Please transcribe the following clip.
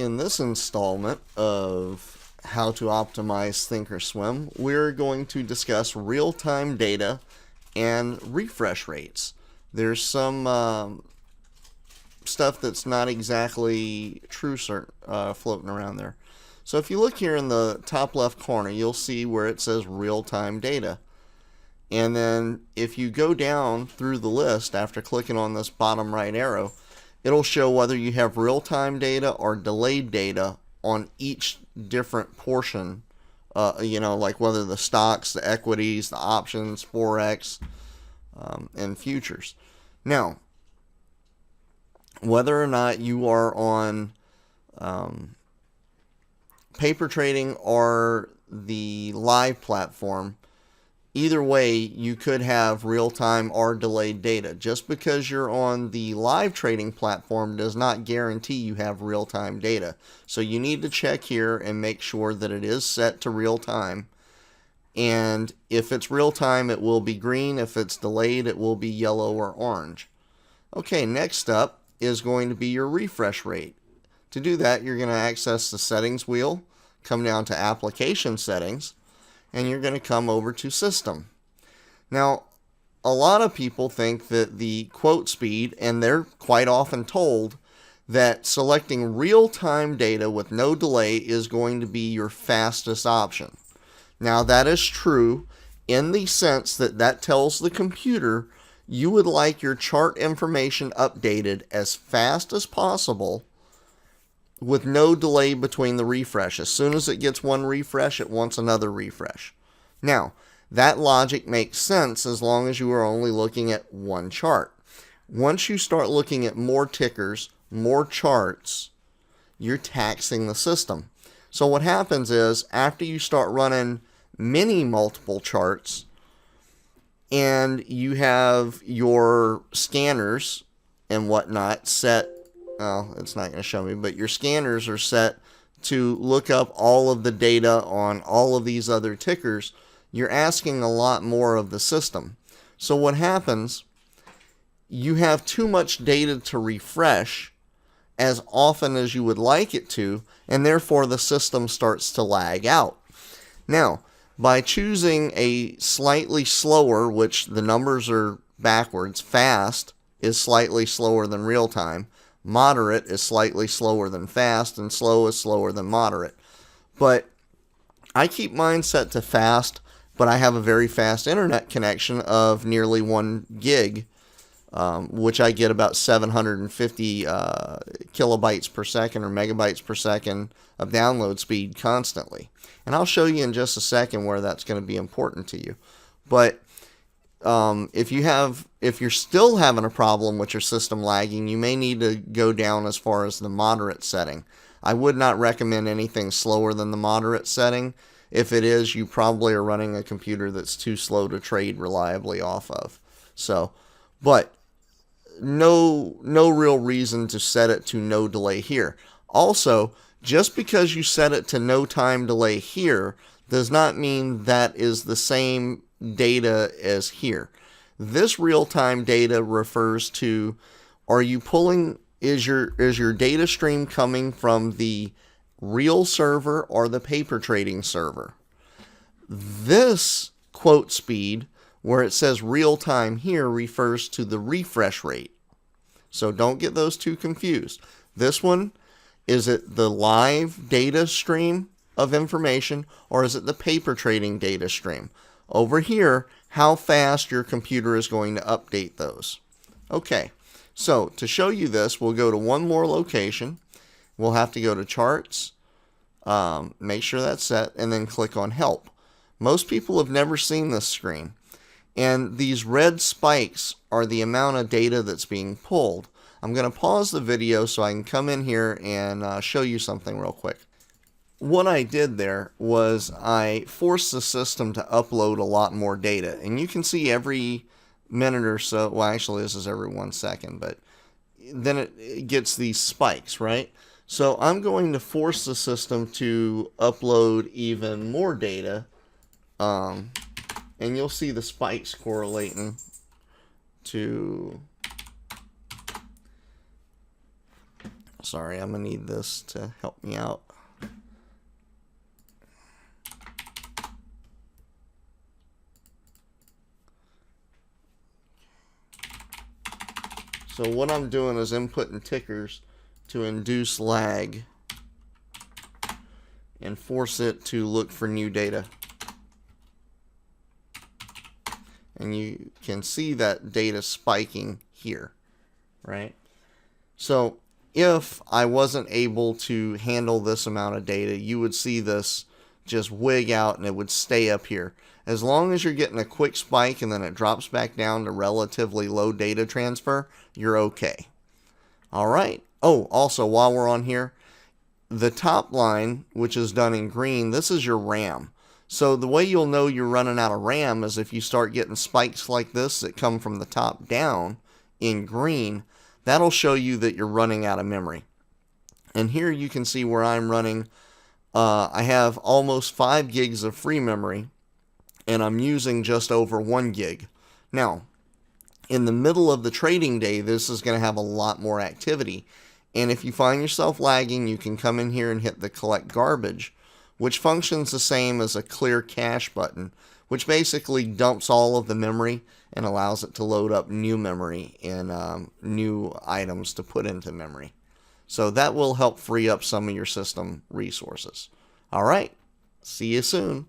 In this installment of how to optimize ThinkOrSwim, we're going to discuss real-time data and refresh rates. There's some stuff that's not exactly true floating around there. So if you look here in the top left corner, you'll see where it says real-time data. And then if you go down through the list after clicking on this bottom right arrow, it'll show whether you have real-time data or delayed data on each different portion, like whether the stocks, the equities, the options, Forex, and futures. Now, whether or not you are on paper trading or the live platform, either way, you could have real-time or delayed data. Just because you're on the live trading platform does not guarantee you have real-time data. So you need to check here and make sure that it is set to real-time. And if it's real-time, it will be green. If it's delayed, it will be yellow or orange. Okay, next up is going to be your refresh rate. To do that, you're going to access the settings wheel, come down to application settings, and you're going to come over to system. Now, a lot of people think that the quote speed, and they're quite often told that selecting real-time data with no delay is going to be your fastest option. Now, that is true in the sense that that tells the computer you would like your chart information updated as fast as possible with no delay between the refresh. As soon as it gets one refresh, it wants another refresh. Now, that logic makes sense as long as you are only looking at one chart. Once you start looking at more tickers, more charts, you're taxing the system. So what happens is, after you start running many multiple charts, and you have your scanners and whatnot set, well, it's not going to show me, but your scanners are set to look up all of the data on all of these other tickers, you're asking a lot more of the system. So what happens, you have too much data to refresh as often as you would like it to, and therefore the system starts to lag out. Now, by choosing a slightly slower, which the numbers are backwards, fast is slightly slower than real time, moderate is slightly slower than fast, and slow is slower than moderate. But I keep mine set to fast, but I have a very fast internet connection of nearly 1 gig, which I get about 750 kilobytes per second or megabytes per second of download speed constantly. And I'll show you in just a second where that's going to be important to you. But if you're still having a problem with your system lagging, you may need to go down as far as the moderate setting. I would not recommend anything slower than the moderate setting. If it is, you probably are running a computer that's too slow to trade reliably off of. So, but no real reason to set it to no delay here. Also, just because you set it to no time delay here does not mean that is the same data as here. This real-time data refers to, is your data stream coming from the real server or the paper trading server? This quote speed, where it says real-time here, refers to the refresh rate. So don't get those two confused. This one, is it the live data stream of information, or is it the paper trading data stream? Over here, how fast your computer is going to update those. Okay, so to show you this, we'll go to one more location. We'll have to go to charts, make sure that's set, and then click on help. Most people have never seen this screen. And these red spikes are the amount of data that's being pulled. I'm going to pause the video so I can come in here and show you something real quick. What I did there was I forced the system to upload a lot more data. And you can see every minute or so, well actually this is every 1 second, but then it gets these spikes, right? So I'm going to force the system to upload even more data. And you'll see the spikes correlating to Sorry, I'm going to need this to help me out. So what I'm doing is inputting tickers to induce lag and force it to look for new data. And you can see that data spiking here, right? So if I wasn't able to handle this amount of data, you would see this just wig out and it would stay up here. As long as you're getting a quick spike and then it drops back down to relatively low data transfer, you're okay. All right. Oh, also while we're on here, the top line, which is done in green, this is your RAM. So the way you'll know you're running out of RAM is if you start getting spikes like this that come from the top down in green, that'll show you that you're running out of memory. And here you can see where I'm running. I have almost 5 gigs of free memory, and I'm using just over 1 gig. Now, in the middle of the trading day, this is going to have a lot more activity. And if you find yourself lagging, you can come in here and hit the collect garbage, which functions the same as a clear cache button, which basically dumps all of the memory and allows it to load up new memory and new items to put into memory. So that will help free up some of your system resources. All right, see you soon.